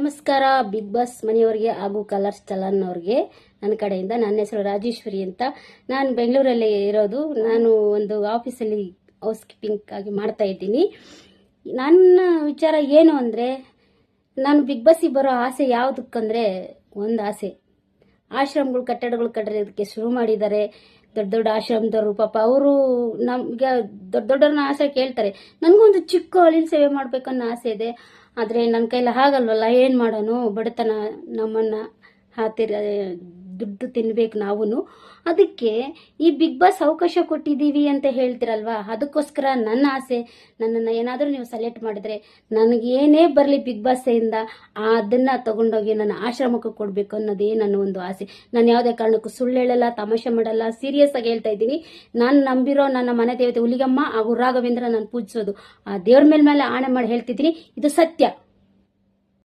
ನಮಸ್ಕಾರ big boss ಮನೆಯವರಿಗೆ ಹಾಗೂ ಕಲರ್ಸ್ ಚಲನ್ ಅವ್ರಿಗೆ ನನ್ನ ಕಡೆಯಿಂದ. ನನ್ನ ಹೆಸರು ರಾಜೇಶ್ವರಿ ಅಂತ. ನಾನು ಬೆಂಗಳೂರಲ್ಲಿ ಇರೋದು. ನಾನು ಒಂದು ಆಫೀಸಲ್ಲಿ ಹೌಸ್ ಕೀಪಿಂಗ್ ಆಗಿ ಮಾಡ್ತಾ ಇದ್ದೀನಿ. ನನ್ನ ವಿಚಾರ ಏನು ಅಂದರೆ, ನಾನು ಬಿಗ್ ಬಾಸಿಗೆ ಬರೋ ಆಸೆ ಯಾವುದಕ್ಕಂದರೆ, ಒಂದು ಆಸೆ, ಆಶ್ರಮಗಳು ಕಟ್ಟಡಗಳು ಕಟ್ಟೋದಕ್ಕೆ ಶುರು ಮಾಡಿದ್ದಾರೆ. ದೊಡ್ಡ ದೊಡ್ಡ ಆಶ್ರಮದವರು ಪಾಪ ಅವರು ನಮ್ಗೆ ದೊಡ್ಡವ್ರನ್ನ ಆಸೆ ಕೇಳ್ತಾರೆ. ನನಗೊಂದು ಚಿಕ್ಕ ಹಳ್ಳಿ ಸೇವೆ ಮಾಡ್ಬೇಕನ್ನೋ ಆಸೆ ಇದೆ. ಆದರೆ ನನ್ನ ಕೈಲಿ ಆಗಲ್ವಲ್ಲ, ಏನು ಮಾಡೋಣ, ಬಡತನ ನಮ್ಮನ್ನು ದುಡ್ಡು ತಿನ್ಬೇಕು ನಾವು. ಅದಕ್ಕೆ ಈ ಬಿಗ್ ಬಾಸ್ ಅವಕಾಶ ಕೊಟ್ಟಿದ್ದೀವಿ ಅಂತ ಹೇಳ್ತಿರಲ್ವಾ, ಅದಕ್ಕೋಸ್ಕರ ನನ್ನ ಆಸೆ, ನನ್ನನ್ನು ಏನಾದರೂ ನೀವು ಸೆಲೆಕ್ಟ್ ಮಾಡಿದ್ರೆ ನನಗೇನೇ ಬರಲಿ ಬಿಗ್ ಬಾಸಿಂದ ಅದನ್ನು ತಗೊಂಡೋಗಿ ನನ್ನ ಆಶ್ರಮಕ್ಕೆ ಕೊಡಬೇಕು ಅನ್ನೋದೇ ನನ್ನ ಒಂದು ಆಸೆ. ನಾನು ಯಾವುದೇ ಕಾರಣಕ್ಕೂ ಸುಳ್ಳು ಹೇಳಲ್ಲ, ತಮಾಷೆ ಮಾಡಲ್ಲ, ಸೀರಿಯಸ್ ಆಗಿ ಹೇಳ್ತಾ ಇದ್ದೀನಿ. ನಾನು ನಂಬಿರೋ ನನ್ನ ಮನೆ ದೇವತೆ ಹುಲಿಗಮ್ಮ ಹಾಗೂ ರಾಘವೇಂದ್ರ ನಾನು ಪೂಜಿಸೋದು ಆ ದೇವ್ರ ಮೇಲೆ ಆಣೆ ಮಾಡಿ ಹೇಳ್ತಿದ್ದೀನಿ, ಇದು ಸತ್ಯ.